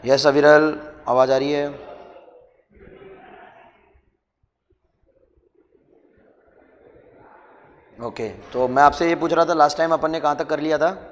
Yes अविरल, आवाज़ आ रही है? ओके, तो मैं आपसे ये पूछ रहा था लास्ट टाइम अपन ने कहाँ तक कर लिया था?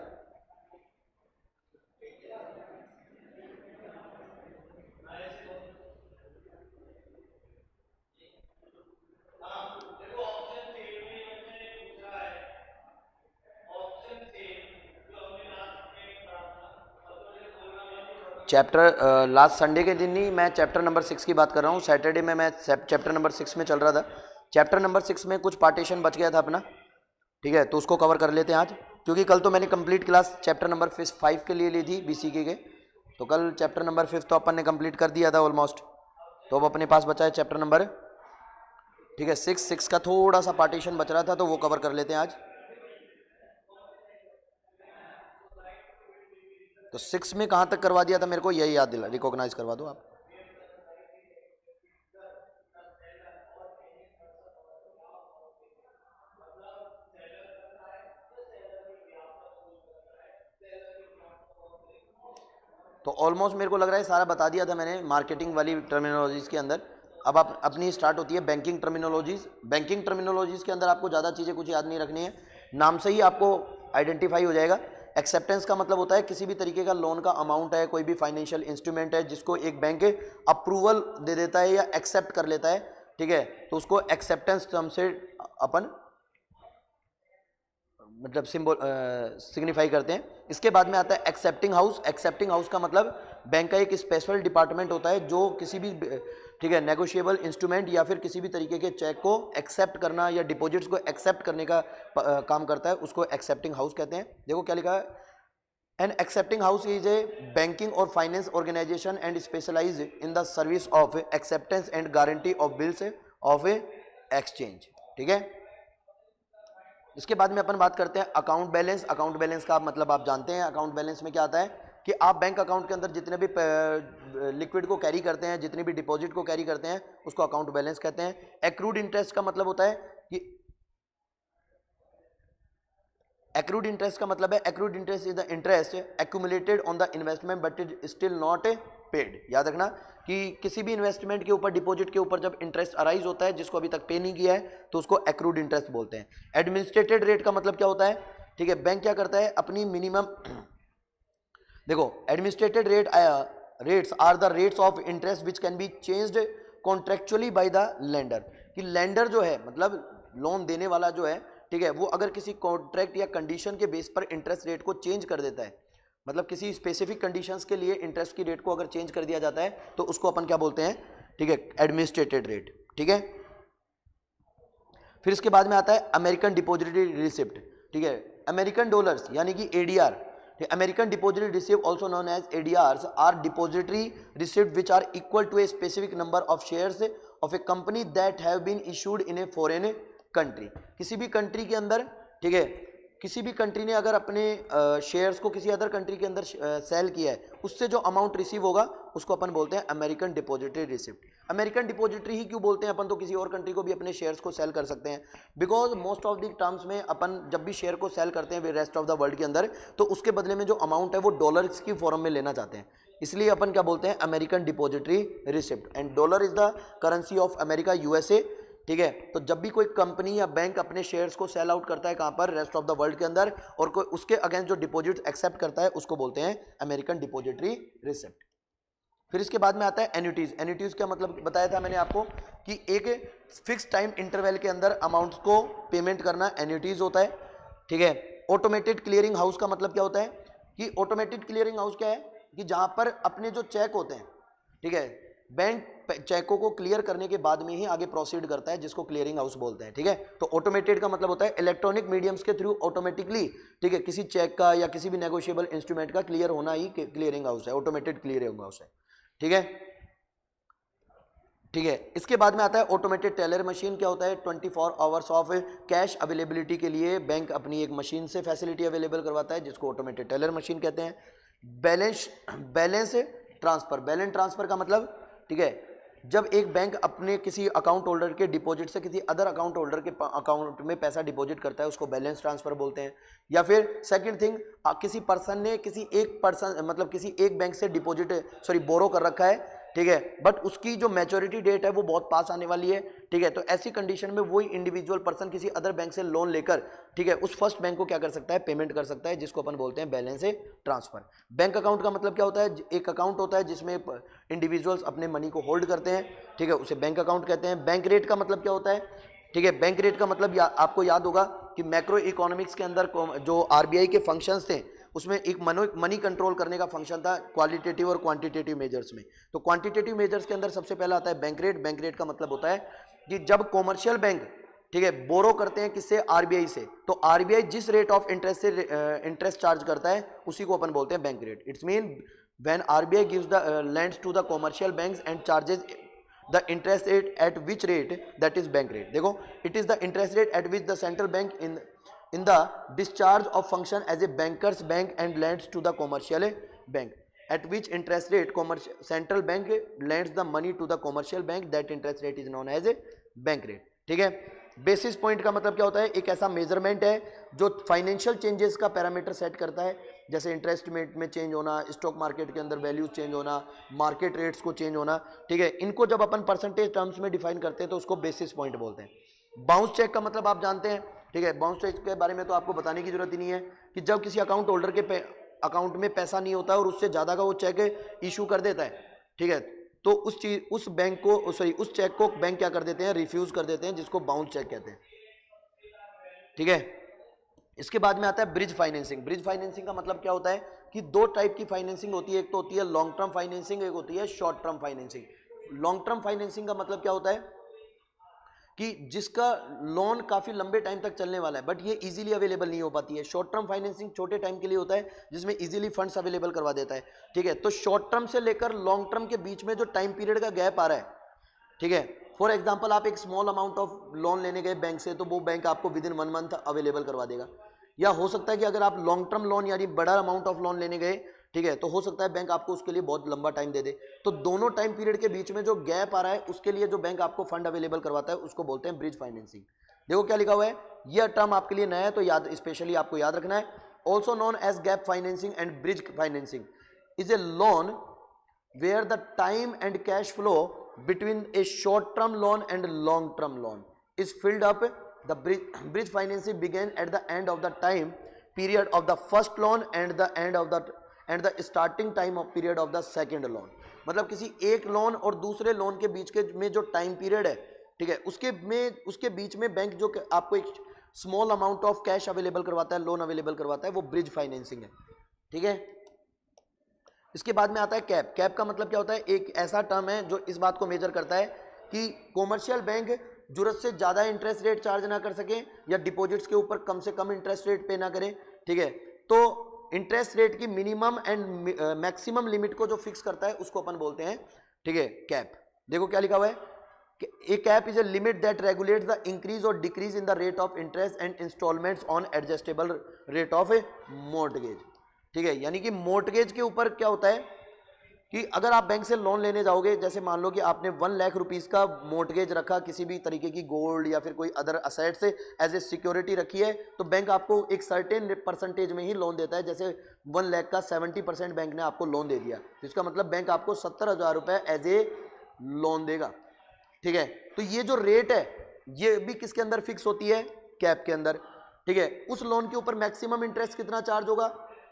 चैप्टर लास्ट संडे के दिन ही मैं चैप्टर नंबर 6 की बात कर रहा हूँ। सैटरडे में मैं चैप्टर नंबर 6 में चल रहा था। चैप्टर नंबर 6 में कुछ पार्टीशन बच गया था अपना, ठीक है, तो उसको कवर कर लेते हैं आज, क्योंकि कल तो मैंने कंप्लीट क्लास चैप्टर नंबर 5 के लिए ली थी बीसीके के, तो कल चैप्टर नंबर 5 तो अपन ने कंप्लीट कर दिया था ऑलमोस्ट। तो अब अपने पास बचा है चैप्टर नंबर, ठीक है, 6 का थोड़ा सा पार्टीशन बच रहा था, तो वो कवर कर लेते हैं आज। तो 6 में कहाँ तक करवा दिया था मेरे को यही याद दिला, रिकॉग्नाइज करवा दो आप। तो ऑलमोस्ट मेरे को लग रहा है सारा बता दिया था मैंने मार्केटिंग वाली टर्मिनोलॉजीज के अंदर। अब आप अपनी स्टार्ट होती है बैंकिंग टर्मिनोलॉजीज। बैंकिंग टर्मिनोलॉजीज के अंदर आपको ज़्यादा चीज़ें कुछ याद नहीं रखनी है, नाम से ही आपको आइडेंटिफाई हो जाएगा। एक्सेप्टेंस का मतलब होता है किसी भी तरीके का लोन का अमाउंट है, कोई भी फाइनेंशियल इंस्ट्रूमेंट है जिसको एक बैंक अप्रूवल दे देता है या एक्सेप्ट कर लेता है, ठीक है, तो उसको एक्सेप्टेंस टर्म से अपन मतलब सिंबल सिग्निफाई करते हैं। इसके बाद में आता है एक्सेप्टिंग हाउस। एक्सेप्टिंग हाउस का मतलब बैंक का एक स्पेशल डिपार्टमेंट होता है जो किसी भी, ठीक है, नेगोशिएबल इंस्ट्रूमेंट या फिर किसी भी तरीके के चेक को एक्सेप्ट करना या डिपॉजिट्स को एक्सेप्ट करने का काम करता है, उसको एक्सेप्टिंग हाउस कहते हैं। देखो क्या लिखा है, an accepting house is a banking और finance organisation and specialise in the service of acceptance and guarantee of bills of a exchange, ठीक है। इसके बाद में अपन बात करते हैं अकाउंट बैलेंस। अकाउंट बैलेंस का मतलब आप जानते हैं, अकाउंट बैलेंस में क्या आता है कि आप बैंक अकाउंट के अंदर जितने भी लिक्विड को कैरी करते हैं, जितनी भी डिपॉजिट को कैरी करते हैं, उसको अकाउंट बैलेंस कहते हैं। एक्रूड इंटरेस्ट का मतलब होता है कि एक्रूड इंटरेस्ट का मतलब है, accrued interest is the interest accumulated on the investment but is still not paid. याद रखना कि किसी भी इन्वेस्टमेंट के ऊपर, डिपॉजिट के ऊपर जब इंटरेस्ट अराइज होता है जिसको अभी तक पे नहीं किया है, तो उसको एक्रूड इंटरेस्ट बोलते हैं। एडमिनिस्ट्रेटेड रेट का मतलब क्या होता है, ठीक है, बैंक क्या करता है अपनी मिनिमम, देखो administered rates are the rates of interest which can be changed contractually by the lender. कि लेंडर जो है मतलब लोन देने वाला जो है, ठीक है, वो अगर किसी कॉन्ट्रैक्ट या कंडीशन के बेस पर इंटरेस्ट रेट को चेंज कर देता है, मतलब किसी स्पेसिफिक कंडीशंस के लिए इंटरेस्ट की रेट को अगर चेंज कर दिया जाता है, तो उसको अपन क्या बोलते हैं, ठीक है, एडमिनिस्ट्रेटेड रेट, ठीक है। फिर इसके बाद में आता है अमेरिकन डिपॉजिटरी रिसिप्ट, ठीक है, अमेरिकन डॉलर्स यानी कि ADR. American depository receipt also known as ADRs are depository receipt which are equal to a specific number of shares of a company that have been issued in a foreign country. किसी भी country के अंदर, ठीक है, किसी भी country ने अगर अपने शेयर्स को किसी अदर कंट्री के अंदर सेल किया है, उससे जो अमाउंट रिसीव होगा उसको अपन बोलते हैं American depository receipt. American depository ही क्यों बोलते हैं, अपन तो किसी और कंट्री को भी अपने शेयर्स को सेल कर सकते हैं, because most of the terms में अपन जब भी शेयर को सेल करते हैं रेस्ट ऑफ द वर्ल्ड के अंदर, तो उसके बदले में जो अमाउंट है वो डॉलर्स की फॉर्म में लेना चाहते हैं, इसलिए अपन क्या बोलते हैं American depository receipt. And dollar is the currency of America, USA, ठीक है। तो जब भी कोई कंपनी या बैंक अपने शेयर्स को सेल आउट करता है कहां पर, रेस्ट ऑफ द वर्ल्ड के अंदर, और कोई उसके अगेंस्ट जो डिपॉजिट एक्सेप्ट करता है उसको बोलते हैं अमेरिकन डिपॉजिटरी रिसिप्ट। फिर इसके बाद में आता है एन्युटीज। एन्युटीज का मतलब बताया था मैंने आपको कि एक फिक्स टाइम इंटरवल के अंदर अमाउंट्स को पेमेंट करना एन्युटीज होता है, ठीक है। ऑटोमेटेड क्लियरिंग हाउस का मतलब क्या होता है कि ऑटोमेटेड क्लियरिंग हाउस क्या है कि जहां पर अपने जो चेक होते हैं, ठीक है, बैंक चेकों को क्लियर करने के बाद में ही आगे प्रोसीड करता है, जिसको क्लियरिंग हाउस बोलते हैं, ठीक है। तो ऑटोमेटेड का मतलब होता है इलेक्ट्रॉनिक मीडियम्स के थ्रू ऑटोमेटिकली, ठीक है, किसी चेक का या किसी भी नेगोशिएबल इंस्ट्रूमेंट का क्लियर होना ही क्लियरिंग हाउस है, ऑटोमेटेड क्लियरिंग हाउस है, ठीक है, ठीक है। इसके बाद में आता है ऑटोमेटेड टेलर मशीन। क्या होता है, 24 आवर्स ऑफ कैश अवेलेबिलिटी के लिए बैंक अपनी एक मशीन से फैसिलिटी अवेलेबल करवाता है, जिसको ऑटोमेटेड टेलर मशीन कहते हैं। Balance balance transfer. Balance transfer का मतलब, ठीक है, जब एक बैंक अपने किसी अकाउंट होल्डर के डिपॉजिट से किसी अदर अकाउंट होल्डर के अकाउंट में पैसा डिपॉजिट करता है, उसको बैलेंस ट्रांसफर बोलते हैं। या फिर सेकंड थिंग, किसी पर्सन ने किसी एक पर्सन मतलब किसी एक बैंक से बोरो कर रखा है, ठीक है, बट उसकी जो मैच्योरिटी डेट है वो बहुत पास आने वाली है, ठीक है, तो ऐसी कंडीशन में वही इंडिविजुअल पर्सन किसी अदर बैंक से लोन लेकर, ठीक है, उस फर्स्ट बैंक को क्या कर सकता है, पेमेंट कर सकता है, जिसको अपन बोलते हैं बैलेंस ट्रांसफर। बैंक अकाउंट का मतलब क्या होता है, एक अकाउंट होता है जिसमें इंडिविजुअल्स अपने मनी को होल्ड करते हैं, ठीक है, उसे बैंक अकाउंट कहते हैं। बैंक रेट का मतलब क्या होता है, ठीक है, बैंक रेट का मतलब आपको याद होगा कि मैक्रो इकोनॉमिक्स के अंदर जो आरबीआई के फंक्शंस थे उसमें एक मनी कंट्रोल करने का फंक्शन था क्वालिटेटिव और क्वांटिटेटिव मेजर्स में। तो क्वांटिटेटिव मेजर्स के अंदर सबसे पहला आता है बैंक रेट। बैंक रेट का मतलब होता है कि जब कॉमर्शियल बैंक, ठीक है, बोरो करते हैं किससे, आरबीआई से, तो आरबीआई जिस रेट ऑफ इंटरेस्ट से इंटरेस्ट चार्ज करता है उसी को अपन बोलते हैं bank rate. It's mean when RBI gives the lends to the commercial banks and charges the interest rate at which rate, that is bank rate। देखो, it is the interest rate at which the central bank in the discharge of function as a bankers bank and lends to the commercial bank, at which interest rate central bank lends the money to the commercial bank, that interest rate is known as a bank rate। ठीक है, basis point का मतलब क्या होता है, एक ऐसा measurement है जो फाइनेंशियल चेंजेस का पैरामीटर सेट करता है, जैसे इंटरेस्ट रेट में चेंज होना, स्टॉक मार्केट के अंदर वैल्यूज चेंज होना, मार्केट रेट्स को चेंज होना, ठीक है, इनको जब अपन परसेंटेज टर्म्स में डिफाइन करते हैं तो उसको बेसिस पॉइंट बोलते हैं। बाउंस चेक का मतलब आप जानते हैं, ठीक है, बाउंस चेक के बारे में तो आपको बताने की जरूरत ही नहीं है कि जब किसी अकाउंट होल्डर के अकाउंट में पैसा नहीं होता है और उससे ज़्यादा का वो चेक इशू कर देता है, ठीक है, तो उस बैंक को उस चेक को बैंक क्या कर देते हैं, रिफ्यूज कर देते हैं, जिसको बाउंस चेक कहते हैं। ठीक है, इसके बाद में आता है ब्रिज फाइनेंसिंग। ब्रिज फाइनेंसिंग का मतलब क्या होता है कि दो टाइप की फाइनेंसिंग होती है, एक तो होती है लॉन्ग टर्म फाइनेंसिंग, एक होती है short term financing. Long term financing का मतलब क्या होता है कि जिसका लोन काफी लंबे टाइम तक चलने वाला है बट ये इजीली अवेलेबल नहीं हो पाती है। शॉर्ट टर्म फाइनेंसिंग छोटे टाइम के लिए होता है जिसमें इजीली फंड्स अवेलेबल करवा देता है। ठीक है, तो शॉर्ट टर्म से लेकर लॉन्ग टर्म के बीच में जो टाइम पीरियड का गैप आ रहा है, ठीक है, फॉर एग्जांपल आप एक स्मॉल अमाउंट ऑफ लोन लेने गए बैंक से, तो वो बैंक आपको विद इन 1 मंथ अवेलेबल करवा देगा। या हो सकता है कि अगर आप लॉन्ग टर्म लोन यानी बड़ा अमाउंट ऑफ लोन लेने गए, ठीक है, तो हो सकता है बैंक आपको उसके लिए बहुत लंबा टाइम दे दे। तो दोनों टाइम पीरियड के बीच में जो गैप आ रहा है उसके लिए जो बैंक आपको फंड अवेलेबल करवाता है उसको बोलते हैं ब्रिज फाइनेंसिंग। देखो क्या लिखा हुआ है, यह टर्म आपके लिए नया है तो याद स्पेशली आपको याद रखना है। Also known age gap financing and bridge financing is a loan where the time and cash flow between a short term loan and long term loan is filled up. The bridge financing began at the end of the time period of the first loan and the starting time of period of the second loan। मतलब किसी एक loan और दूसरे loan के बीच के में जो time period है, ठीक है, उसके बीच में बैंक जो आपको एक small amount of cash available करवाता है, लोन अवेलेबल करवाता है, वो ब्रिज फाइनेंसिंग है। ठीक है, इसके बाद में आता है कैप। कैप का मतलब क्या होता है, एक ऐसा टर्म है जो इस बात को मेजर करता है कि कॉमर्शियल बैंक जरूरत से ज़्यादा इंटरेस्ट रेट चार्ज ना कर सके या डिपॉजिट्स के ऊपर कम से कम इंटरेस्ट रेट पे ना करें। ठीक है, तो इंटरेस्ट रेट की मिनिमम एंड मैक्सिमम लिमिट को जो फिक्स करता है उसको अपन बोलते हैं, ठीक है, कैप। देखो क्या लिखा हुआ है, a cap is a limit that regulates the increase और decrease in the rate of interest and instalments on adjustable rate of a mortgage. ठीक है, यानी कि मॉर्टगेज के ऊपर क्या होता है कि अगर आप बैंक से लोन लेने जाओगे, जैसे मान लो कि आपने 1 लाख रुपीस का मॉर्टगेज रखा किसी भी तरीके की गोल्ड या फिर कोई अदर असेट से एज ए सिक्योरिटी रखी है, तो बैंक आपको एक सर्टेन परसेंटेज में ही लोन देता है। जैसे 1 लाख का 70% बैंक ने आपको लोन दे दिया, तो इसका मतलब बैंक आपको 70,000 रुपये एज ए लोन देगा। ठीक है, तो ये जो रेट है ये भी किसके अंदर फिक्स होती है, कैप के अंदर। ठीक है, उस लोन के ऊपर मैक्सिमम इंटरेस्ट कितना चार्ज होगा,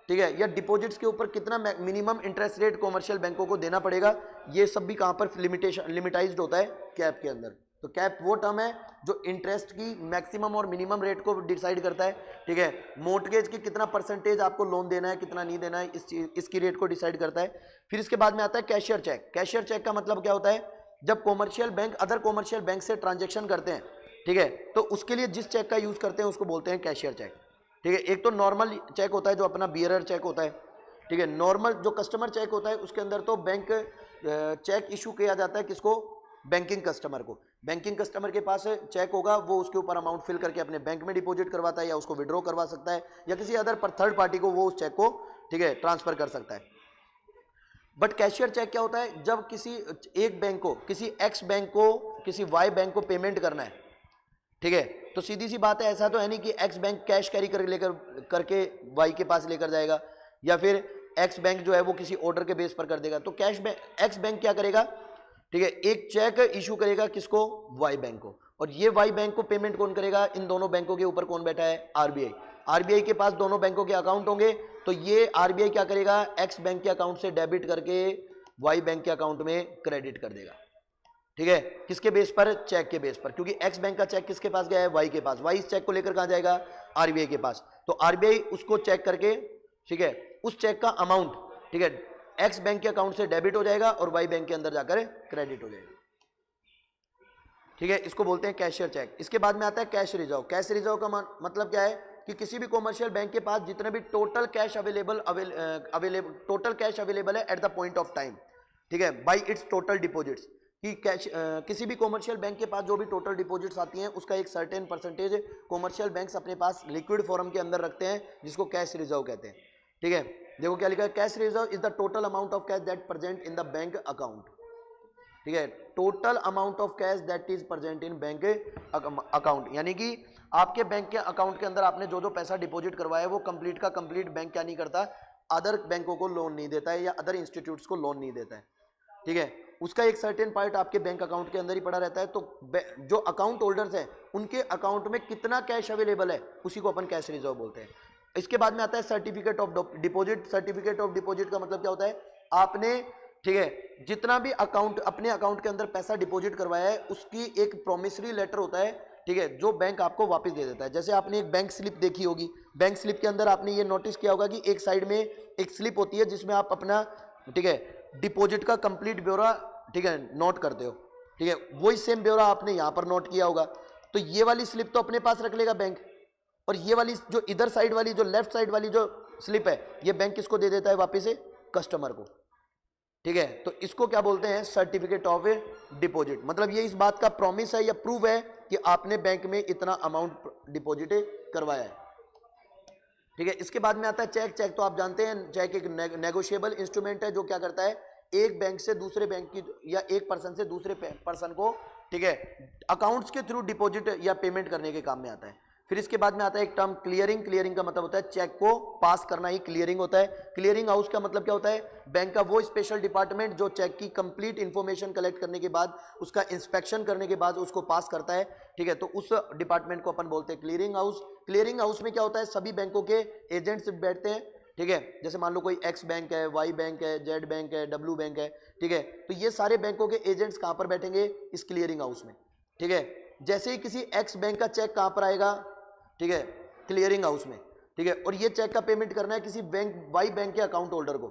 ठीक है, या डिपॉजिट्स के ऊपर कितना मिनिमम इंटरेस्ट रेट कॉमर्शियल बैंकों को देना पड़ेगा, ये सब भी कहां पर लिमिटाइज्ड होता है, कैप के अंदर। तो कैप वो टर्म है जो इंटरेस्ट की मैक्सिमम और मिनिमम रेट को डिसाइड करता है। ठीक है, मॉर्टगेज की कितना परसेंटेज आपको लोन देना है, कितना नहीं देना है, इसकी रेट को डिसाइड करता है। फिर इसके बाद में आता है कैशियर चेक। कैशियर चेक का मतलब क्या होता है, जब commercial bank other commercial bank से ट्रांजेक्शन करते हैं, ठीक है, तो उसके लिए जिस चेक का यूज करते हैं उसको बोलते हैं कैशियर चेक। ठीक है, एक तो नॉर्मल चेक होता है जो अपना बियरर चेक होता है। ठीक है, नॉर्मल जो कस्टमर चेक होता है उसके अंदर तो बैंक चेक इशू किया जाता है किसको, बैंकिंग कस्टमर को। बैंकिंग कस्टमर के पास चेक होगा, वो उसके ऊपर अमाउंट फिल करके अपने बैंक में डिपॉजिट करवाता है या उसको विड्रॉ करवा सकता है या किसी अदर थर्ड पार्टी को वो उस चेक को, ठीक है, ट्रांसफर कर सकता है। बट कैशियर चेक क्या होता है, जब किसी एक बैंक को, किसी एक्स बैंक को किसी वाई बैंक को पेमेंट करना है, ठीक है, तो सीधी सी बात है, ऐसा तो है नहीं कि एक्स बैंक कैश कैरी कर लेकर करके वाई के पास लेकर जाएगा, या फिर एक्स बैंक जो है वो किसी ऑर्डर के बेस पर कर देगा। तो कैश बैंक एक्स बैंक क्या करेगा, ठीक है, एक चेक इशू करेगा किसको, वाई बैंक को, और ये वाई बैंक को पेमेंट कौन करेगा, इन दोनों बैंकों के ऊपर कौन बैठा है, आरबीआई। आरबीआई के पास दोनों बैंकों के अकाउंट होंगे, तो ये आरबीआई क्या करेगा, एक्स बैंक के अकाउंट से डेबिट करके वाई बैंक के अकाउंट में क्रेडिट कर देगा, ठीक है, किसके बेस पर, चेक के बेस पर, क्योंकि एक्स बैंक का चेक किसके पास गया है, वाई के पास, वाई इस चेक को लेकर कहां जाएगा, आरबीआई के पास, तो आरबीआई उसको चेक करके, ठीक है, उस चेक का अमाउंट, ठीक है, एक्स बैंक के अकाउंट से डेबिट हो जाएगा और वाई बैंक के अंदर जाकर क्रेडिट हो जाएगा, ठीक है, इसको बोलते हैं कैशियर चेक। इसके बाद में आता है कैश रिजर्व। कैश रिजर्व का मतलब क्या है कि किसी भी कॉमर्शियल बैंक के पास जितने भी टोटल कैश अवेलेबल है at the point of time, ठीक है, बाई इट्स टोटल डिपॉजिट्स, कि कैश किसी भी कॉमर्शियल बैंक के पास जो भी टोटल डिपॉजिट्स आती हैं उसका एक सर्टेन परसेंटेज कॉमर्शियल बैंक्स अपने पास लिक्विड फॉर्म के अंदर रखते हैं, जिसको कैश रिजर्व कहते हैं, ठीक है। देखो क्या लिखा है, cash reserve is the total amount of cash that present in the bank account, ठीक है, total amount of cash that is present in bank account, यानी कि आपके बैंक के अकाउंट के अंदर आपने जो जो पैसा डिपॉजिट करवाया है वो कंप्लीट का कंप्लीट बैंक क्या नहीं करता, अदर बैंकों को लोन नहीं देता है या अदर इंस्टीट्यूट्स को लोन नहीं देता है, ठीक है, उसका एक सर्टेन पार्ट आपके बैंक अकाउंट के अंदर ही पड़ा रहता है। तो जो अकाउंट होल्डर्स हैं उनके अकाउंट में कितना कैश अवेलेबल है उसी को अपन कैश रिजर्व बोलते हैं। इसके बाद में आता है certificate of deposit. Certificate of deposit का मतलब क्या होता है, आपने, ठीक है, जितना भी अकाउंट अपने अकाउंट के अंदर पैसा डिपॉजिट करवाया है उसकी एक प्रोमिसरी लेटर होता है, ठीक है, जो बैंक आपको वापस दे देता है। जैसे आपने एक बैंक स्लिप देखी होगी, बैंक स्लिप के अंदर आपने ये नोटिस किया होगा कि एक साइड में एक स्लिप होती है जिसमें आप अपना, ठीक है, डिपॉजिट का कंप्लीट ब्यौरा, ठीक है, नोट करते हो, ठीक है, वही सेम ब्यौरा आपने यहां पर नोट किया होगा। तो ये वाली स्लिप तो अपने पास रख लेगा बैंक, और ये वाली जो इधर साइड वाली, जो लेफ्ट साइड वाली जो स्लिप है, ये बैंक किसको दे देता है वापस से, कस्टमर को, ठीक है। तो इसको क्या बोलते हैं, सर्टिफिकेट ऑफ डिपॉजिट। मतलब ये इस बात का प्रॉमिस है या प्रूव है कि आपने बैंक में इतना अमाउंट डिपॉजिट करवाया है, ठीक है। इसके बाद में आता है चेक। चेक तो आप जानते हैं, चेक एक नेगोशिएबल इंस्ट्रूमेंट है जो क्या करता है, एक बैंक से दूसरे बैंक की या एक पर्सन से दूसरे पर्सन को, ठीक है, अकाउंट्स के थ्रू डिपॉजिट या पेमेंट करने के काम में आता है। फिर इसके बाद में आता है एक टर्म क्लियरिंग। क्लियरिंग का मतलब होता है चेक को पास करना ही क्लियरिंग होता है। क्लियरिंग हाउस का मतलब क्या होता है, बैंक का वो स्पेशल डिपार्टमेंट जो चेक की कंप्लीट इंफॉर्मेशन कलेक्ट करने के बाद, उसका इंस्पेक्शन करने के बाद उसको पास करता है, ठीक है, तो उस डिपार्टमेंट को अपन बोलते हैं क्लियरिंग हाउस। क्लियरिंग हाउस में क्या होता है, सभी बैंकों के एजेंट्स बैठते हैं, ठीक है, जैसे मान लो कोई एक्स बैंक है, वाई बैंक है, जेड बैंक है, डब्ल्यू बैंक है, ठीक है, तो ये सारे बैंकों के एजेंट्स कहां पर बैठेंगे, इस क्लियरिंग हाउस में, ठीक है। जैसे ही किसी एक्स बैंक का चेक कहां पर आएगा, ठीक है, क्लियरिंग हाउस में, ठीक है, और ये चेक का पेमेंट करना है किसी बैंक वाई बैंक के अकाउंट होल्डर को,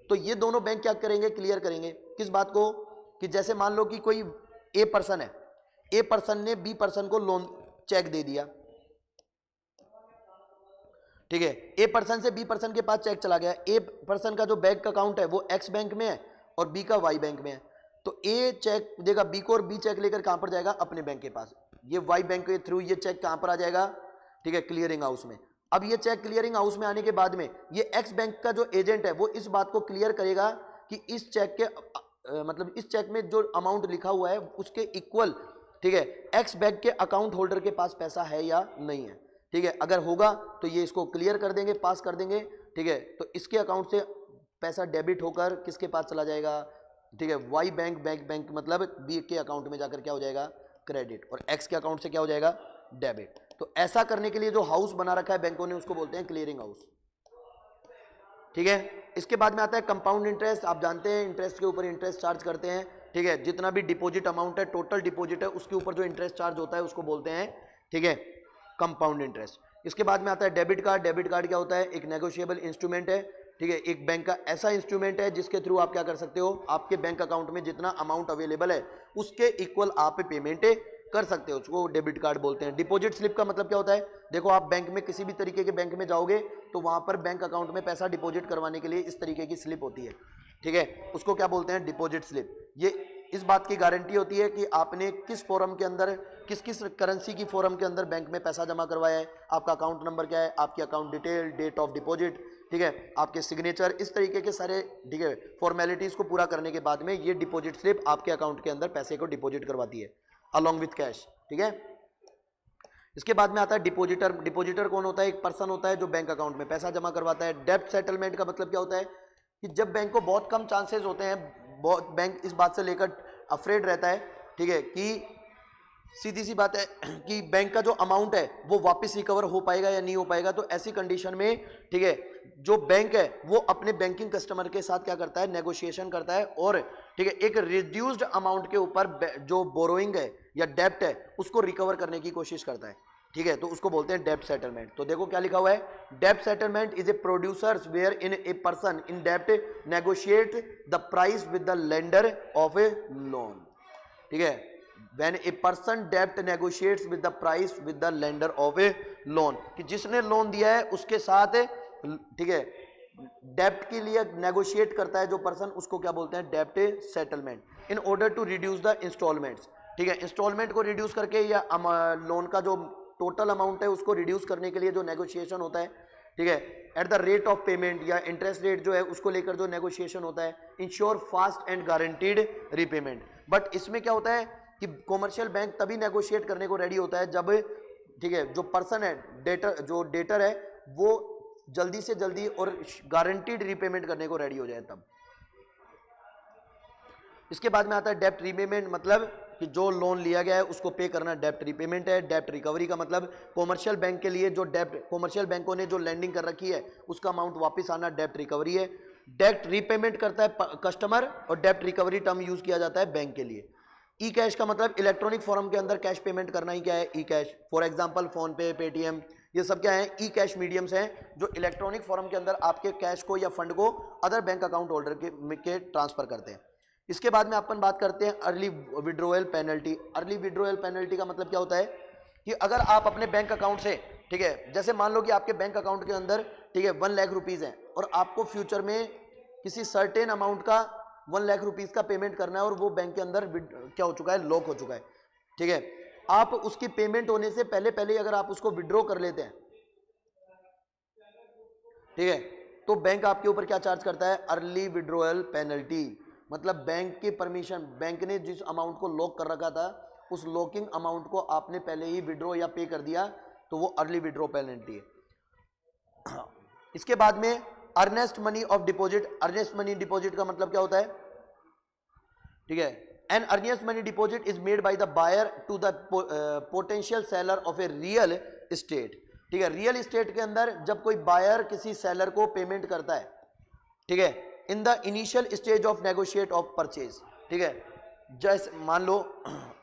तो ये दोनों बैंक क्या करेंगे, क्लियर करेंगे किस बात को, कि जैसे मान लो कि कोई ए पर्सन है, ए पर्सन ने बी पर्सन को लोन चेक दे दिया, ठीक है, ए पर्सन से बी पर्सन के पास चेक चला गया, ए पर्सन का जो बैंक अकाउंट है वो एक्स बैंक में है और बी का वाई बैंक में है, तो ए चेक देगा बी को और बी चेक लेकर कहां पर जाएगा, अपने बैंक के पास। ये वाई बैंक के थ्रू ये चेक कहां पर आ जाएगा, ठीक है, क्लियरिंग हाउस में। अब ये चेक क्लियरिंग हाउस में आने के बाद में ये एक्स बैंक का जो एजेंट है वो इस बात को क्लियर करेगा कि इस चेक के मतलब इस चेक में जो अमाउंट लिखा हुआ है उसके इक्वल, ठीक है, एक्स बैंक के अकाउंट होल्डर के पास पैसा है या नहीं है, ठीक है। अगर होगा तो ये इसको क्लियर कर देंगे, पास कर देंगे, ठीक है, तो इसके अकाउंट से पैसा डेबिट होकर किसके पास चला जाएगा, ठीक है, वाई बैंक बैंक मतलब बी के अकाउंट में जाकर क्या हो जाएगा, क्रेडिट, और एक्स के अकाउंट से क्या हो जाएगा, डेबिट। तो ऐसा करने के लिए जो हाउस बना रखा है बैंकों ने उसको बोलते हैं क्लियरिंग हाउस, ठीक है। इसके बाद में आता है कंपाउंड इंटरेस्ट। आप जानते हैं इंटरेस्ट के ऊपर इंटरेस्ट चार्ज करते हैं, ठीक है, जितना भी डिपॉजिट अमाउंट है, टोटल डिपॉजिट है, उसके ऊपर जो इंटरेस्ट चार्ज होता है उसको बोलते हैं, ठीक है, कंपाउंड इंटरेस्ट। इसके बाद में आता है डेबिट कार्ड। डेबिट कार्ड क्या होता है, एक नेगोशिएबल इंस्ट्रूमेंट है, ठीक है, एक बैंक का ऐसा इंस्ट्रूमेंट है जिसके थ्रू आप क्या कर सकते हो, आपके बैंक अकाउंट में जितना अमाउंट अवेलेबल है उसके इक्वल आप पेमेंट कर सकते हो, उसको डेबिट कार्ड बोलते हैं। डिपॉजिट स्लिप का मतलब क्या होता है, देखो आप बैंक में किसी भी तरीके के बैंक में जाओगे तो वहां पर बैंक अकाउंट में पैसा डिपॉजिट करवाने के लिए इस तरीके की स्लिप होती है, ठीक है, उसको क्या बोलते हैं, डिपॉजिट स्लिप। ये इस बात की गारंटी होती है कि आपने किस फॉरम के अंदर, किस किस करेंसी की फॉरम के अंदर बैंक में पैसा जमा करवाया है, आपका अकाउंट नंबर क्या है, आपकी account detail, date of deposit, ठीक है, आपके सिग्नेचर, इस तरीके के सारे, ठीक है, फॉर्मेलिटीज को पूरा करने के बाद में ये डिपॉजिट स्लिप आपके अकाउंट के अंदर पैसे को डिपॉजिट करवाती है अलॉन्ग विथ कैश। ठीक है, इसके बाद में आता है डिपॉजिटर। डिपॉजिटर कौन होता है? एक पर्सन होता है जो बैंक अकाउंट में पैसा जमा करवाता है। डेब्ट सेटलमेंट का मतलब क्या होता है कि जब बैंक को बहुत कम चांसेस होते हैं, बहुत बैंक इस बात से लेकर अफ्रेड रहता है, ठीक है, कि सीधी सी बात है कि बैंक का जो अमाउंट है वो वापस रिकवर हो पाएगा या नहीं हो पाएगा, तो ऐसी कंडीशन में, ठीक है, जो बैंक है वो अपने बैंकिंग कस्टमर के साथ क्या करता है? नेगोशिएशन करता है और, ठीक है, एक रिड्यूस्ड अमाउंट के ऊपर जो बोरोइंग है या डेब्ट है उसको रिकवर करने की कोशिश करता है। ठीक है, तो उसको बोलते हैं डेब्ट सेटलमेंट। तो देखो क्या लिखा हुआ है, डेब्ट settlement is a producers where in a person in डेब्ट negotiate the price with the lender of a loan. ठीक है, when a person debt negotiates with the price with the lender of a loan, कि जिसने loan दिया है उसके साथ, ठीक है, डेब्ट के लिए नेगोशिएट करता है जो पर्सन, उसको क्या बोलते हैं? डेब्ट settlement. In order to reduce the instalments, ठीक है, इंस्टॉलमेंट को रिड्यूस करके या लोन का जो टोटल अमाउंट है उसको रिड्यूस करने के लिए जो नेगोशिएशन होता है, ठीक है, at the rate of payment या इंटरेस्ट रेट जो है उसको लेकर जो नेगोशिएशन होता है, ensure fast and guaranteed repayment. But इसमें क्या होता है कि कॉमर्शियल बैंक तभी नेगोशिएट करने को रेडी होता है जब, ठीक है, जो पर्सन है, डेटर, जो डेटर है, वो जल्दी से जल्दी और गारंटीड रीपेमेंट करने को रेडी हो जाए तब। इसके बाद में आता है डेब्ट रीपेमेंट, मतलब कि जो लोन लिया गया है उसको पे करना डेब्ट रीपेमेंट है। डेब्ट रिकवरी का मतलब कॉमर्शियल बैंक के लिए जो डेब्ट, कॉमर्शियल बैंकों ने जो लैंडिंग कर रखी है उसका अमाउंट वापस आना डेब्ट रिकवरी है। डेब्ट रीपेमेंट करता है कस्टमर और डेब्ट रिकवरी टर्म यूज किया जाता है बैंक के लिए। ई कैश का मतलब इलेक्ट्रॉनिक फॉर्म के अंदर कैश पेमेंट करना ही क्या है? ई कैश। फॉर एग्जांपल फोन पे, पेटीएम, ये सब क्या है? ई कैश मीडियम्स हैं जो इलेक्ट्रॉनिक फॉर्म के अंदर आपके कैश को या फंड को अदर बैंक अकाउंट होल्डर के ट्रांसफर करते हैं। इसके बाद में अपन बात करते हैं early withdrawal penalty. Early withdrawal penalty का मतलब क्या होता है कि अगर आप अपने बैंक अकाउंट से, ठीक है, जैसे मान लो कि आपके बैंक अकाउंट के अंदर, ठीक है, 1 लाख रुपीज़ हैं और आपको फ्यूचर में किसी सर्टेन अमाउंट का 1 लाख रुपीज़ का पेमेंट करना है और वो बैंक के अंदर क्या हो चुका है? लॉक हो चुका है। ठीक है, आप उसकी पेमेंट होने से पहले पहले अगर आप उसको विड्रॉ कर लेते हैं, ठीक है, तो बैंक आपके ऊपर क्या चार्ज करता है? Early withdrawal penalty. मतलब बैंक की परमिशन, बैंक ने जिस अमाउंट को लॉक कर रखा था उस लॉकिंग अमाउंट को आपने पहले ही विड्रॉ या पे कर दिया तो वो अर्ली विड्रॉ पेनल्टी है। इसके बाद में earnest money of deposit. Earnest money deposit का मतलब क्या होता है? ठीक है, an earnest money deposit is made by the buyer to the potential seller of a real estate. ठीक है, रियल एस्टेट के अंदर जब कोई बायर किसी सेलर को पेमेंट करता है, ठीक है, in the initial stage of negotiate of purchase. ठीक है, जैसे मान लो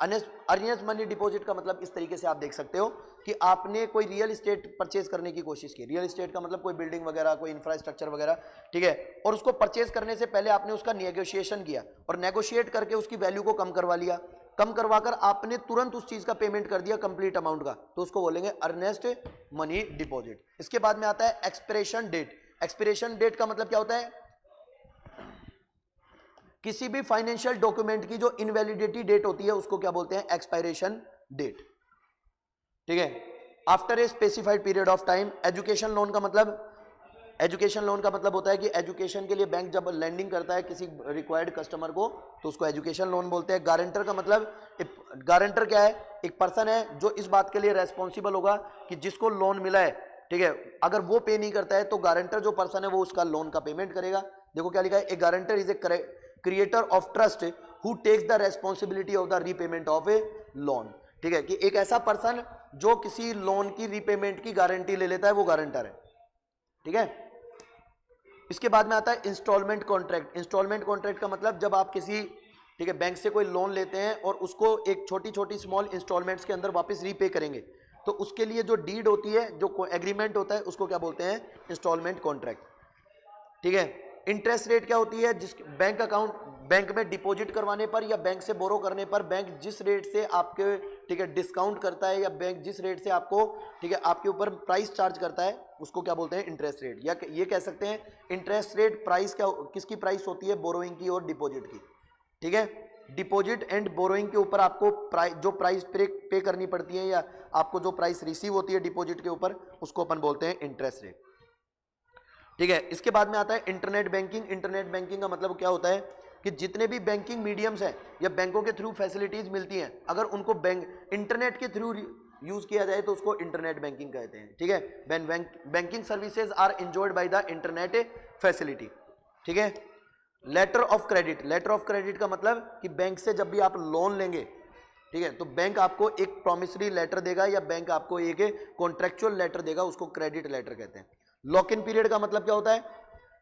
अर्नेस्ट मनी डिपॉजिट का मतलब इस तरीके से आप देख सकते हो कि आपने कोई रियल एस्टेट परचेज करने की कोशिश की। रियल एस्टेट का मतलब कोई बिल्डिंग वगैरह, कोई इंफ्रास्ट्रक्चर वगैरह, ठीक है, और उसको परचेज करने से पहले आपने उसका नेगोशिएशन किया और नेगोशिएट करके उसकी वैल्यू को कम करवा लिया। कम करवाकर आपने तुरंत उस चीज का पेमेंट कर दिया कंप्लीट अमाउंट का, तो उसको बोलेंगे अर्नेस्ट मनी डिपॉजिट। इसके बाद में आता है एक्सपिरेशन डेट। एक्सपिरेशन डेट का मतलब क्या होता है? किसी भी फाइनेंशियल डॉक्यूमेंट की जो इनवैलिडिटी डेट होती है उसको क्या बोलते हैं? Expiration date. ठीक है, after a specified period of time. Education loan का मतलब, एजुकेशन लोन का मतलब होता है कि एजुकेशन के लिए बैंक जब लैंडिंग करता है किसी रिक्वायर्ड कस्टमर को तो उसको एजुकेशन लोन बोलते हैं। गारंटर का मतलब, गारंटर क्या है? एक पर्सन है जो इस बात के लिए रेस्पॉन्सिबल होगा कि जिसको लोन मिला है, ठीक है, अगर वो पे नहीं करता है तो गारंटर जो पर्सन है वो उसका लोन का पेमेंट करेगा। देखो क्या लिखा है, a guarantor is a creator of trust who takes the responsibility of the repayment of a loan. ठीक है, कि एक ऐसा पर्सन जो किसी लोन की रीपेमेंट की गारंटी ले लेता है वो गारंटर है। ठीक है, इसके बाद में आता है इंस्टॉलमेंट कॉन्ट्रैक्ट। इंस्टॉलमेंट कॉन्ट्रैक्ट का मतलब जब आप किसी, ठीक है, बैंक से कोई लोन लेते हैं और उसको एक छोटी छोटी स्मॉल इंस्टॉलमेंट्स के अंदर वापस रीपे करेंगे तो उसके लिए जो डीड होती है, जो एग्रीमेंट होता है, उसको क्या बोलते हैं? Instalment contract. ठीक है, इंटरेस्ट रेट क्या होती है? जिस बैंक अकाउंट, बैंक में डिपॉजिट करवाने पर या बैंक से बोरो करने पर बैंक जिस रेट से आपके, ठीक है, डिस्काउंट करता है या बैंक जिस रेट से आपको, ठीक है, आपके ऊपर प्राइस चार्ज करता है उसको क्या बोलते हैं? Interest rate. या ये कह सकते हैं इंटरेस्ट रेट प्राइस क्या, किसकी प्राइस होती है? बोरोइंग की और डिपॉजिट की। ठीक है, डिपॉजिट एंड बोरोइंग के ऊपर आपको जो प्राइस पे करनी पड़ती है या आपको जो प्राइस रिसीव होती है डिपॉजिट के ऊपर उसको अपन बोलते हैं इंटरेस्ट रेट। ठीक है। इसके बाद में आता है इंटरनेट बैंकिंग। इंटरनेट बैंकिंग का मतलब क्या होता है कि जितने भी बैंकिंग मीडियम्स हैं या बैंकों के थ्रू फैसिलिटीज मिलती हैं, अगर उनको बैंक इंटरनेट के थ्रू यूज किया जाए तो उसको इंटरनेट बैंकिंग कहते हैं। ठीक है। Banking services are enjoyed by the internet facility. ठीक है। Letter of credit. Letter of credit का मतलब कि बैंक से जब भी आप लोन लेंगे, ठीक है, तो बैंक आपको एक प्रॉमिसरी लेटर देगा या बैंक आपको एक कॉन्ट्रेक्चुअल लेटर देगा, उसको क्रेडिट लेटर कहते हैं। लॉक इन पीरियड का मतलब क्या होता है?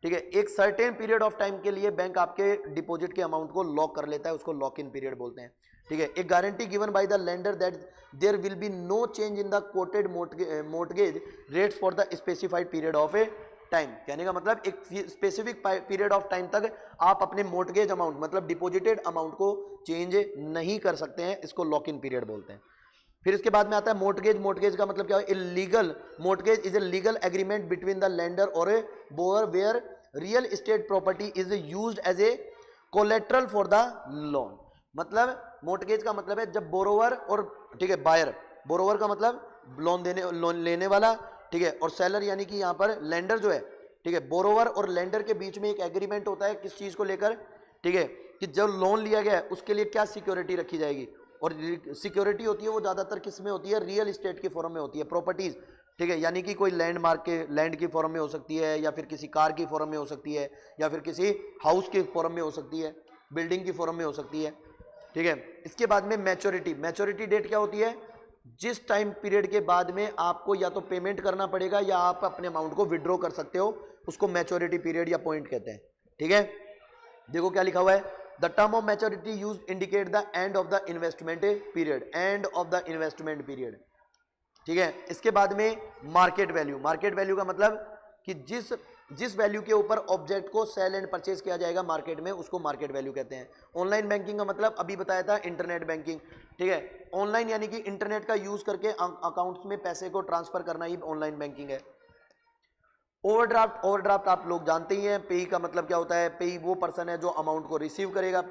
ठीक है, एक सर्टेन पीरियड ऑफ टाइम के लिए बैंक आपके डिपॉजिट के अमाउंट को लॉक कर लेता है, उसको लॉक इन पीरियड बोलते हैं। ठीक है। एक guarantee given by the lender that there will be no change in the quoted mortgage rates for the specified period of a time. कहने का मतलब एक स्पेसिफिक पीरियड ऑफ टाइम तक आप अपने मोर्टगेज अमाउंट मतलब डिपॉजिटेड अमाउंट को change नहीं कर सकते हैं, इसको लॉक इन पीरियड बोलते हैं। फिर इसके बाद में आता है मोर्टगेज। मोर्टगेज का मतलब क्या है? Illegal mortgage is a legal agreement between the lender और a borrower where real estate property is used as a collateral for the loan. मतलब मोर्टगेज का मतलब है जब बोरोवर और, ठीक है, बायर, बोरोवर का मतलब लोन लेने वाला, ठीक है, और सेलर यानी कि यहाँ पर लेंडर जो है, ठीक है, बोरोवर और लेंडर के बीच में एक एग्रीमेंट होता है किस चीज को लेकर? ठीक है, कि जब लोन लिया गया है उसके लिए क्या सिक्योरिटी रखी जाएगी, और सिक्योरिटी होती है वो ज्यादातर किस में होती है? रियल एस्टेट के फॉर्म में होती है, प्रॉपर्टीज। ठीक है, यानी कि कोई लैंड की फॉर्म में हो सकती है, या फिर किसी कार की फॉर्म में हो सकती है, या फिर किसी हाउस के फॉर्म में हो सकती है, बिल्डिंग की फॉर्म में हो सकती है। ठीक है। इसके बाद में मैच्योरिटी। मैच्योरिटी डेट क्या होती है? जिस टाइम पीरियड के बाद में आपको या तो पेमेंट करना पड़ेगा या आप अपने अमाउंट को विड्रॉ कर सकते हो, उसको मैच्योरिटी पीरियड या पॉइंट कहते हैं। ठीक है। देखो क्या लिखा हुआ है, the term of maturity use indicate the end of the investment period. End of the investment period. ठीक है। इसके बाद में मार्केट वैल्यू। मार्केट वैल्यू का मतलब कि जिस वैल्यू के ऊपर ऑब्जेक्ट को सेल एंड परचेज किया जाएगा मार्केट में, उसको मार्केट वैल्यू कहते हैं। ऑनलाइन बैंकिंग का मतलब अभी बताया था इंटरनेट बैंकिंग। ठीक है। ऑनलाइन यानी कि इंटरनेट का यूज करके अकाउंट्स में पैसे को ट्रांसफर करना ही ऑनलाइन बैंकिंग है। ओवरड्राफ्ट। ओवरड्राफ्ट आप लोग जानते ही हैं। पेई का मतलब क्या होता है? पेई वो पर्सन है जो अमाउंट को रिसीव करेगा,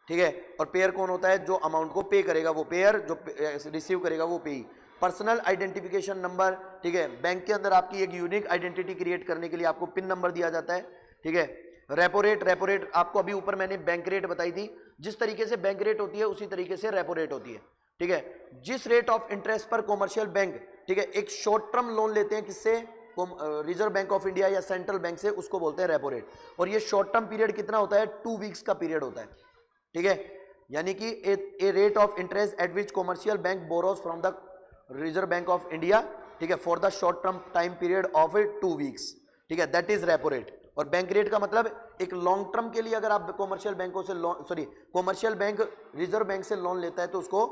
ठीक है, और पेयर कौन होता है? जो अमाउंट को पे करेगा वो पेयर, जो रिसीव करेगा वो पेई। Personal identification number. ठीक है, बैंक के अंदर आपकी एक यूनिक आइडेंटिटी क्रिएट करने के लिए आपको पिन नंबर दिया जाता है। ठीक है। Repo rate. रेपो रेट आपको अभी ऊपर मैंने बैंक रेट बताई थी, जिस तरीके से बैंक रेट होती है उसी तरीके से रेपो रेट होती है। ठीक है। जिस रेट ऑफ इंटरेस्ट पर कॉमर्शियल बैंक, ठीक है, एक शॉर्ट टर्म लोन लेते हैं किससे? रिजर्व बैंक ऑफ इंडिया या सेंट्रल बैंक से, उसको बोलते हैं रेपो रेट। और ये शॉर्ट टर्म पीरियड कितना होता है? 2 वीक्स का पीरियड होता है। ठीक है, यानी कि a rate of interest at which commercial bank borrows from the reserve bank of India, ठीक है, for the short term time period of 2 weeks. ठीक है, दैट इज रेपो रेट। और बैंक रेट का मतलब एक लॉन्ग टर्म के लिए अगर आप कॉमर्शियल बैंकों से कॉमर्शियल बैंक रिजर्व बैंक से लोन लेता है तो उसको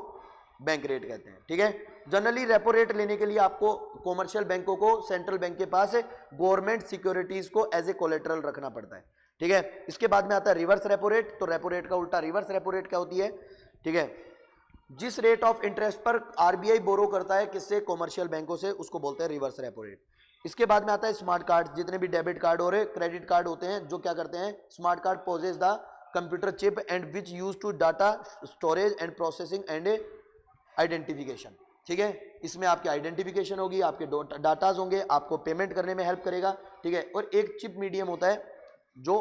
बैंक रेट कहते हैं। ठीक है। जनरली रेपो रेट लेने के लिए आपको कॉमर्शियल बैंकों को सेंट्रल बैंक के पास गवर्नमेंट सिक्योरिटीज को एज ए कोलेटरल रखना पड़ता है। ठीक है। इसके बाद में आता है रिवर्स रेपो रेट। तो रेपो रेट का उल्टा रिवर्स रेपो रेट क्या होती है? ठीक है, जिस रेट ऑफ इंटरेस्ट पर आरबीआई बोरो करता है किससे? कॉमर्शियल बैंकों से, उसको बोलते हैं रिवर्स रेपो रेट। इसके बाद में आता है स्मार्ट कार्ड। जितने भी डेबिट कार्ड और क्रेडिट कार्ड होते हैं, जो क्या करते हैं? Smart card possess the computer chip and which use to data storage and processing and identification. ठीक है, इसमें आपकी आइडेंटिफिकेशन होगी, आपके डाटाज होंगे, आपको पेमेंट करने में हेल्प करेगा। ठीक है। और एक चिप मीडियम होता है जो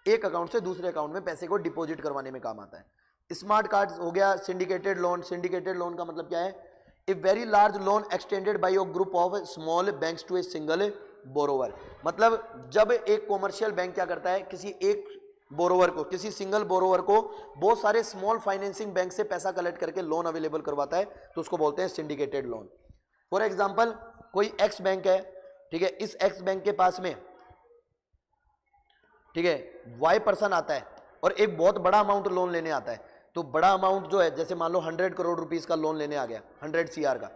एक अकाउंट से दूसरे अकाउंट में पैसे को डिपॉजिट करवाने में काम आता है। स्मार्ट कार्ड हो गया। Syndicated loan. सिंडिकेटेड लोन का मतलब क्या है? A very large loan extended by a group of small banks to a single borrower. मतलब जब एक कॉमर्शियल बैंक क्या करता है, किसी एक बोरोवर को, किसी सिंगल बोरोवर को बहुत सारे स्मॉल फाइनेंसिंग बैंक से पैसा कलेक्ट करके लोन अवेलेबल करवाता है, तो उसको बोलते हैं सिंडिकेटेड लोन। फॉर एग्जाम्पल, कोई एक्स बैंक है, ठीक है, इस एक्स बैंक के पास में, ठीक है, वाई पर्सन आता है और एक बहुत बड़ा अमाउंट लोन लेने आता है। तो बड़ा अमाउंट जो है, जैसे मान लो 100 करोड़ रुपीस का लोन लेने आ गया, 100 CR का।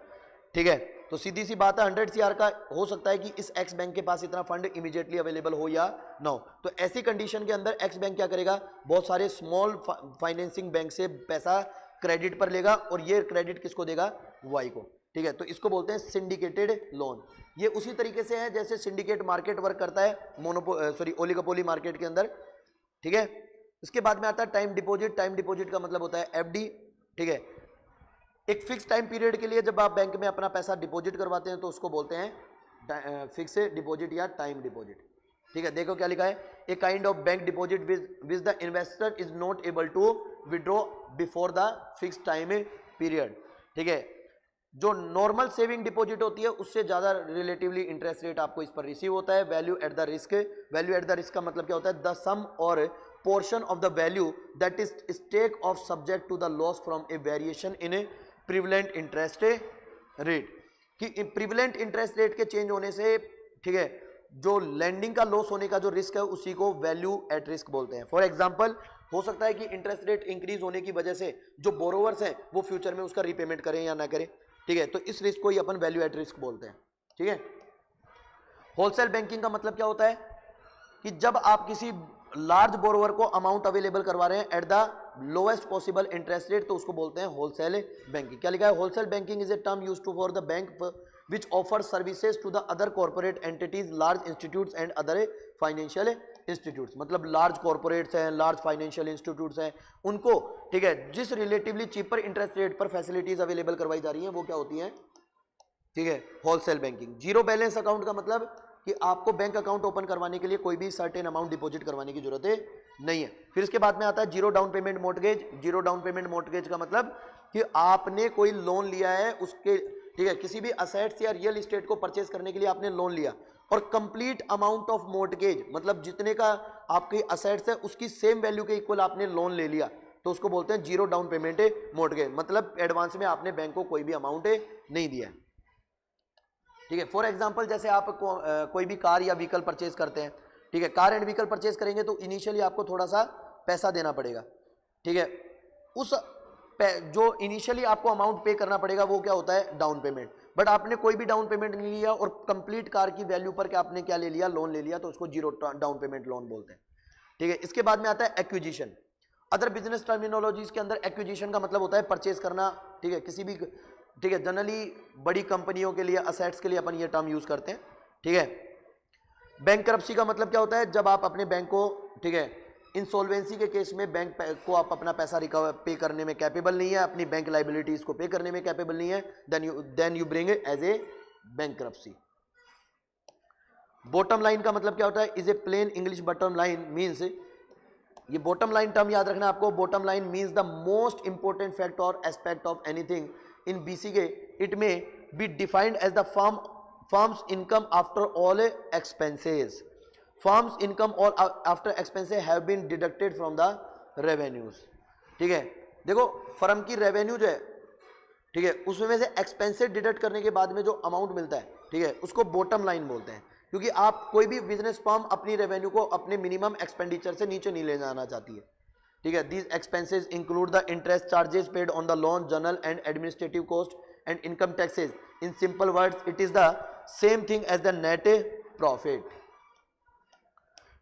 ठीक है, तो सीधी सी बात है 100 CR का हो सकता है कि इस एक्स बैंक के पास इतना फंड इमीडिएटली अवेलेबल हो या ना हो। तो ऐसी कंडीशन के अंदर एक्स बैंक क्या करेगा? बहुत सारे स्मॉल फाइनेंसिंग बैंक से पैसा क्रेडिट पर लेगा, और ये क्रेडिट किसको देगा? वाई को। ठीक है, तो इसको बोलते हैं सिंडिकेटेड लोन। ये उसी तरीके से है जैसे सिंडिकेट मार्केट वर्क करता है ओलिगोपोली मार्केट के अंदर। ठीक है। इसके बाद में आता है टाइम डिपॉजिट। टाइम डिपॉजिट का मतलब होता है एफडी। ठीक है, एक फिक्स टाइम पीरियड के लिए जब आप बैंक में अपना पैसा डिपॉजिट करवाते हैं तो उसको बोलते हैं फिक्स डिपॉजिट या टाइम डिपॉजिट। ठीक है, देखो क्या लिखा है, a kind of bank deposit which the investor is not able to withdraw before the fix time period. ठीक है, जो नॉर्मल सेविंग डिपॉजिट होती है उससे ज़्यादा रिलेटिवली इंटरेस्ट रेट आपको इस पर रिसीव होता है। Value at the risk, value at the risk का मतलब क्या होता है, द सम और portion of the value that is stake of subject to the loss from a variation in a prevalent interest rate. कि prevalent interest rate के change होने से, ठीक है, जो लैंडिंग का लॉस होने का जो रिस्क है उसी को वैल्यू एट रिस्क बोलते हैं। फॉर एग्जांपल, हो सकता है कि इंटरेस्ट रेट इंक्रीज होने की वजह से जो बोरोवर्स हैं वो फ्यूचर में उसका रीपेमेंट करें या ना करें। ठीक है, तो इस रिस्क को ही अपन वैल्यू एट रिस्क बोलते हैं। ठीक है, होलसेल बैंकिंग का मतलब क्या होता है कि जब आप किसी लार्ज बोरोवर को अमाउंट अवेलेबल करवा रहे हैं at the lowest possible interest rate, तो उसको बोलते हैं होलसेल बैंकिंग। क्या लिखा है, wholesale banking is a term used to for the bank which offers services to the other corporate entities, large institutes and other financial institutes। मतलब large corporates हैं, large financial institutes हैं, उनको, ठीक है, जिस रिलेटिवली चीपर इंटरेस्ट रेट पर facilities available करवाई जा रही हैं वो क्या होती हैं, ठीक है, wholesale banking. Zero balance account का मतलब कि आपको बैंक अकाउंट ओपन करवाने के लिए कोई भी सर्टेन अमाउंट डिपॉजिट करवाने की जरूरत नहीं है। फिर इसके बाद में आता है zero down payment mortgage. Zero down payment mortgage का मतलब कि आपने कोई लोन लिया है, उसके, ठीक है, किसी भी असेट्स या रियल एस्टेट को परचेज करने के लिए आपने लोन लिया और कंप्लीट अमाउंट ऑफ मॉर्टगेज, मतलब जितने का आपके असेट्स है उसकी सेम वैल्यू के इक्वल आपने लोन ले लिया, तो उसको बोलते हैं जीरो डाउन पेमेंट मॉर्टगेज। मतलब एडवांस में आपने बैंक को कोई भी अमाउंट नहीं दिया। ठीक है, फॉर एग्जांपल जैसे आप कोई भी कार या व्हीकल परचेज करते हैं, ठीक है, कार एंड व्हीकल परचेज करेंगे तो इनिशियली आपको थोड़ा सा पैसा देना पड़ेगा। ठीक है, उस जो इनिशियली आपको अमाउंट पे करना पड़ेगा वो क्या होता है, डाउन पेमेंट। बट आपने कोई भी डाउन पेमेंट नहीं लिया और कंप्लीट कार की वैल्यू पर क्या आपने क्या ले लिया, लोन ले लिया, तो उसको जीरो डाउन पेमेंट लोन बोलते हैं। ठीक है, इसके बाद में आता है एक्विजिशन। अदर बिजनेस टर्मिनोलॉजीज के अंदर एक्विजिशन का मतलब होता है परचेज करना। ठीक है, किसी भी, ठीक है, जनरली बड़ी कंपनियों के लिए, असेट्स के लिए अपन ये टर्म यूज करते हैं। ठीक है, बैंकरप्सी का मतलब क्या होता है, जब आप अपने बैंक को, ठीक है, इंसॉल्वेंसी के केस में बैंक को आप अपना पैसा रिकवर पे करने में कैपेबल नहीं है, अपनी बैंक लाइबिलिटीज को पे करने में कैपेबल नहीं है, then you bring as a bankruptcy. Bottom line का मतलब क्या होता है, is a plain English bottom line means, ये बॉटम लाइन टर्म याद रखना आपको, bottom line means the most important fact और aspect of anything in BCK. It may be defined as the firm's income after all expenses. Firm's income और after expenses have been deducted from the revenues. ठीक है, देखो firm की revenue जो है, ठीक है, उसमें से एक्सपेंसेस डिडक्ट करने के बाद में जो अमाउंट मिलता है, ठीक है, उसको बॉटम लाइन बोलते हैं। क्योंकि आप कोई भी बिजनेस फर्म अपनी रेवेन्यू को अपने मिनिमम एक्सपेंडिचर से नीचे नहीं ले जाना चाहती है। ठीक है, these expenses include the interest charges paid on the loan, general and administrative cost and income taxes. In simple words it is the same thing as the net profit.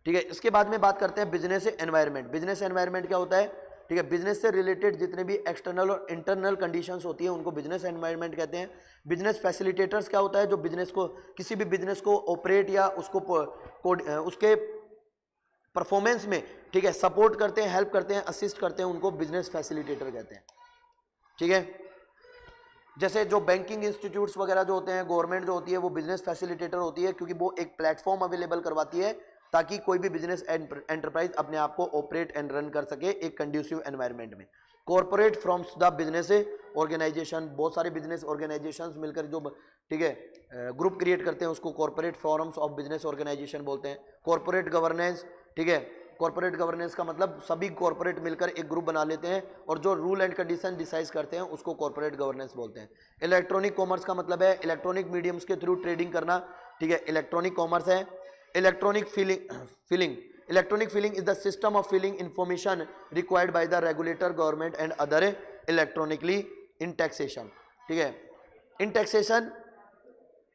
ठीक है, इसके बाद में बात करते हैं बिजनेस एनवायरनमेंट। बिजनेस एनवायरनमेंट क्या होता है, ठीक है, बिजनेस से रिलेटेड जितने भी एक्सटर्नल और इंटरनल कंडीशंस होती है उनको बिजनेस एनवायरनमेंट कहते हैं। बिजनेस फैसिलिटेटर्स क्या होता है, जो बिजनेस को, किसी भी बिजनेस को ऑपरेट या उसको उसके परफॉर्मेंस में, ठीक है, सपोर्ट करते हैं, हेल्प करते हैं, असिस्ट करते हैं, उनको बिजनेस फैसिलिटेटर कहते हैं। ठीक है, जैसे जो बैंकिंग इंस्टीट्यूट्स वगैरह जो होते हैं, गवर्नमेंट जो होती है वो बिजनेस फैसिलिटेटर होती है, क्योंकि वो एक प्लेटफॉर्म अवेलेबल करवाती है ताकि कोई भी बिजनेस एंटरप्राइज अपने आप को ऑपरेट एंड रन कर सके एक कंड्यूसिव एनवायरनमेंट में। Corporate forms the business organisation, बहुत सारे बिजनेस ऑर्गेनाइजेशंस मिलकर जो, ठीक है, ग्रुप क्रिएट करते हैं उसको corporate forms of business organisation बोलते हैं। कॉर्पोरेट गवर्नेंस, ठीक है, कॉर्पोरेट गवर्नेंस का मतलब सभी कॉर्पोरेट मिलकर एक ग्रुप बना लेते हैं और जो रूल एंड कंडीशन डिसाइड करते हैं उसको कॉर्पोरेट गवर्नेंस बोलते हैं। इलेक्ट्रॉनिक कॉमर्स का मतलब है इलेक्ट्रॉनिक मीडियम्स के थ्रू ट्रेडिंग करना। ठीक है, इलेक्ट्रॉनिक कॉमर्स है। Electronic filing is the system of filling information required by the regulator, government and other electronically in taxation. ठीक है, in taxation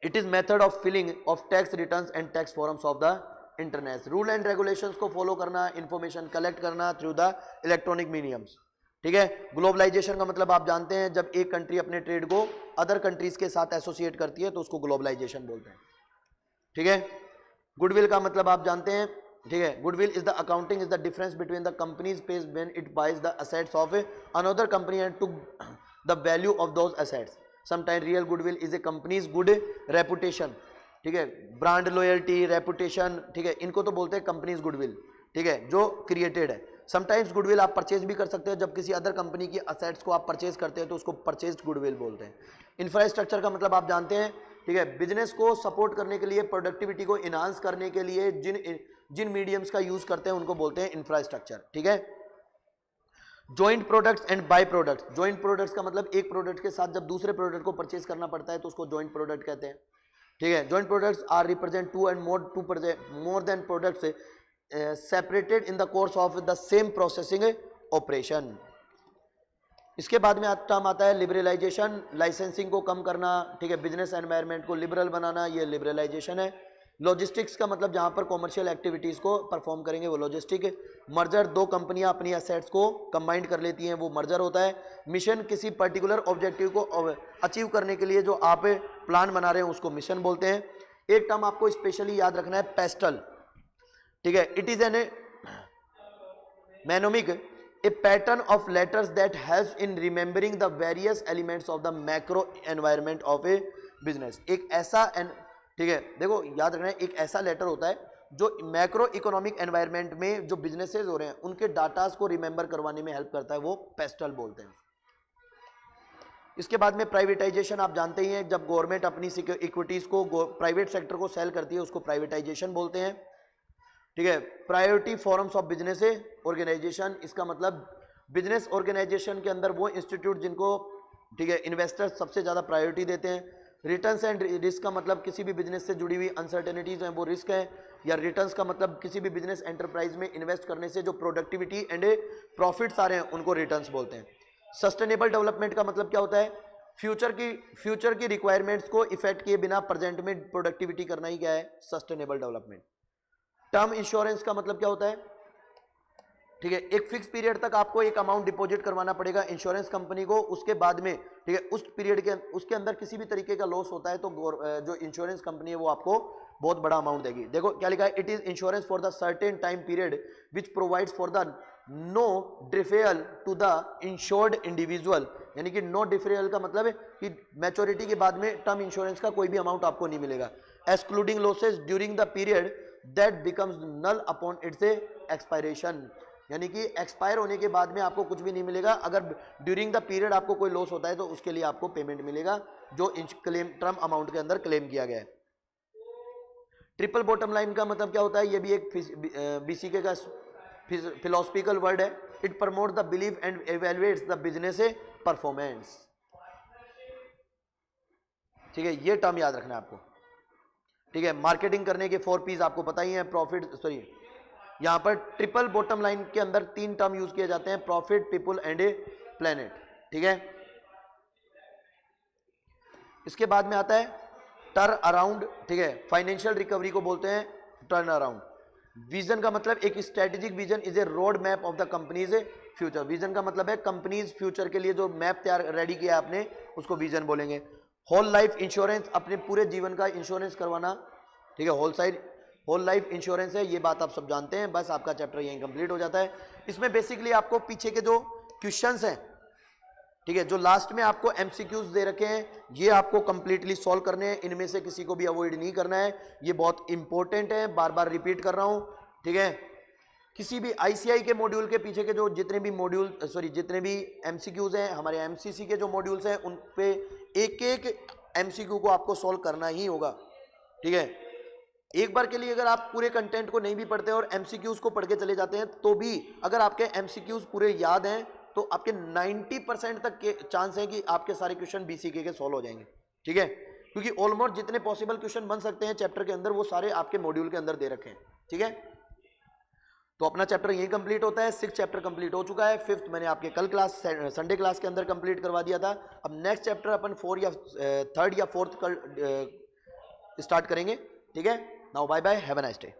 it is method of filling of tax returns and tax forms of the internet. Rule and regulations को follow करना, information collect करना through the electronic mediums. ठीक है, globalisation का मतलब आप जानते हैं, जब एक कंट्री अपने ट्रेड को अदर कंट्रीज के साथ एसोसिएट करती है तो उसको ग्लोबलाइजेशन बोलते हैं। ठीक है, गुडविल का मतलब आप जानते हैं। ठीक है, goodwill is the accounting is the difference between the company's pays when it buys the assets of another company and to the value of those assets. Sometime real goodwill is a company's good reputation. ठीक है, brand loyalty, reputation, ठीक है, इनको तो बोलते हैं companies goodwill, ठीक है, जो क्रिएटेड है। समटाइम्स गुडविल आप परचेज भी कर सकते हो, जब किसी अदर कंपनी की असेट्स को आप परचेज करते हैं तो उसको परचेज गुडविल बोलते हैं। इंफ्रास्ट्रक्चर का मतलब आप जानते हैं, ठीक है, बिजनेस को सपोर्ट करने के लिए, प्रोडक्टिविटी को इनहांस करने के लिए जिन मीडियम्स का यूज करते हैं उनको बोलते हैं इंफ्रास्ट्रक्चर, ठीक है। Joint products and by products, joint products का मतलब एक प्रोडक्ट के साथ जब दूसरे प्रोडक्ट को परचेज करना पड़ता है तो उसको जॉइंट प्रोडक्ट कहते हैं, ठीक है। Joint products are represent two and more than products separated in the course of the same processing operation. इसके बाद में टर्म आता है लिबरलाइजेशन, लाइसेंसिंग को कम करना, ठीक है, बिजनेस एनवायरनमेंट को लिबरल बनाना, ये लिबरलाइजेशन है। लॉजिस्टिक्स का मतलब जहां पर कॉमर्शियल एक्टिविटीज को परफॉर्म करेंगे वो लॉजिस्टिक है। मर्जर, दो कंपनियां अपनी एसेट्स को कंबाइंड कर लेती हैं, वो मर्जर होता है। मिशन, किसी पर्टिकुलर ऑब्जेक्टिव को अचीव करने के लिए जो आप प्लान बना रहे हैं उसको मिशन बोलते हैं। एक टर्म आपको स्पेशली याद रखना है, पेस्टल, ठीक है। It is an mnemonic, a pattern of letters that helps in remembering the various elements of the macro environment of a business. एक ऐसा, ठीक है, देखो याद रखना है, एक ऐसा लेटर होता है जो मैक्रो इकोनॉमिक एनवायरनमेंट में जो बिजनेसेस हो रहे हैं उनके डाटास को रिमेंबर करवाने में हेल्प करता है, वो पेस्टल बोलते हैं। इसके बाद में प्राइवेटाइजेशन, आप जानते ही हैं, जब गवर्नमेंट अपनी इक्विटीज को प्राइवेट सेक्टर को सेल करती है उसको प्राइवेटाइजेशन बोलते हैं, ठीक है। Priority forms of business organisation, इसका मतलब बिजनेस ऑर्गेनाइजेशन के अंदर वो इंस्टीट्यूट जिनको, ठीक है, इन्वेस्टर्स सबसे ज्यादा प्रायोरिटी देते हैं। रिटर्न्स एंड रिस्क का मतलब किसी भी बिजनेस से जुड़ी हुई अनसर्टेनिटीज हैं वो रिस्क है, या रिटर्न्स का मतलब किसी भी बिजनेस एंटरप्राइज में इन्वेस्ट करने से जो प्रोडक्टिविटी एंड प्रॉफिट्स आ रहे हैं उनको रिटर्न्स बोलते हैं। सस्टेनेबल डेवलपमेंट का मतलब क्या होता है, फ्यूचर की रिक्वायरमेंट्स को इफेक्ट किए बिना प्रेजेंट में प्रोडक्टिविटी करना ही क्या है, सस्टेनेबल डेवलपमेंट। टर्म इंश्योरेंस का मतलब क्या होता है, ठीक है, एक फिक्स पीरियड तक आपको एक अमाउंट डिपॉजिट करवाना पड़ेगा इंश्योरेंस कंपनी को, उसके बाद में, ठीक है, उस पीरियड के उसके अंदर किसी भी तरीके का लॉस होता है तो जो इंश्योरेंस कंपनी है वो आपको बहुत बड़ा अमाउंट देगी। देखो क्या लिखा है, it is insurance for the certain time period which provides for the no deferral to the insured individual, यानी कि नो डिफरेल का मतलब है कि मैच्योरिटी के बाद में टर्म इंश्योरेंस का कोई भी अमाउंट आपको नहीं मिलेगा। Excluding losses during the period that becomes null upon its expiration, यानी कि एक्सपायर होने के बाद में आपको कुछ भी नहीं मिलेगा। अगर ड्यूरिंग द पीरियड आपको कोई लॉस होता है तो उसके लिए आपको पेमेंट मिलेगा जो क्लेम टर्म अमाउंट के अंदर क्लेम किया गया है। ट्रिपल बॉटम लाइन का मतलब क्या होता है, ये भी एक बीसीके का फिलोसफिकल वर्ड है। It promote the believe and evaluates the business performance, ठीक है, ये टर्म याद रखना है आपको, ठीक है। मार्केटिंग करने के 4 P's आपको पता ही है, प्रॉफिट, सॉरी, यहां पर ट्रिपल बॉटम लाइन के अंदर 3 टर्म यूज किए जाते हैं, प्रॉफिट, पीपल एंड प्लेनेट, ठीक है। इसके बाद में आता है टर्न अराउंड, ठीक है, फाइनेंशियल रिकवरी को बोलते हैं टर्न अराउंड। विजन का मतलब एक strategic vision is a road map of the companies future, vision का मतलब है कंपनीज फ्यूचर के लिए जो मैप तैयार रेडी किया आपने उसको विजन बोलेंगे। होल लाइफ इंश्योरेंस, अपने पूरे जीवन का इंश्योरेंस करवाना, ठीक है, होल लाइफ इंश्योरेंस है, ये बात आप सब जानते हैं। बस आपका चैप्टर यहीं कंप्लीट हो जाता है। इसमें बेसिकली आपको पीछे के जो क्वेश्चंस हैं, ठीक है, जो लास्ट में आपको एमसीक्यूज दे रखे हैं, ये आपको कंप्लीटली सॉल्व करने हैं, इनमें से किसी को भी अवॉइड नहीं करना है, ये बहुत इंपॉर्टेंट है, बार बार रिपीट कर रहा हूं, ठीक है। किसी भी आईसीआई के मॉड्यूल के पीछे के जो जितने भी एमसीक्यूज हैं, हमारे एमसीसी के जो मॉड्यूल्स हैं, उन पे एक एक एमसीक्यू को आपको सॉल्व करना ही होगा, ठीक है। एक बार के लिए अगर आप पूरे कंटेंट को नहीं भी पढ़ते और एमसीक्यूज को पढ़ के चले जाते हैं तो भी अगर आपके एमसीक्यूज पूरे याद हैं तो आपके 90% तक के चांस है कि आपके सारे क्वेश्चन बीसीके के सॉल्व हो जाएंगे, ठीक है, क्योंकि ऑलमोस्ट जितने पॉसिबल क्वेश्चन बन सकते हैं चैप्टर के अंदर वो सारे आपके मॉड्यूल के अंदर दे रखे हैं, ठीक है। तो अपना चैप्टर यही कंप्लीट होता है। 6th चैप्टर कंप्लीट हो चुका है, 5th मैंने आपके कल क्लास संडे क्लास के अंदर कंप्लीट करवा दिया था। अब नेक्स्ट चैप्टर अपन 4 या 3rd या 4th कल स्टार्ट करेंगे, ठीक है। Now bye bye, have a nice day.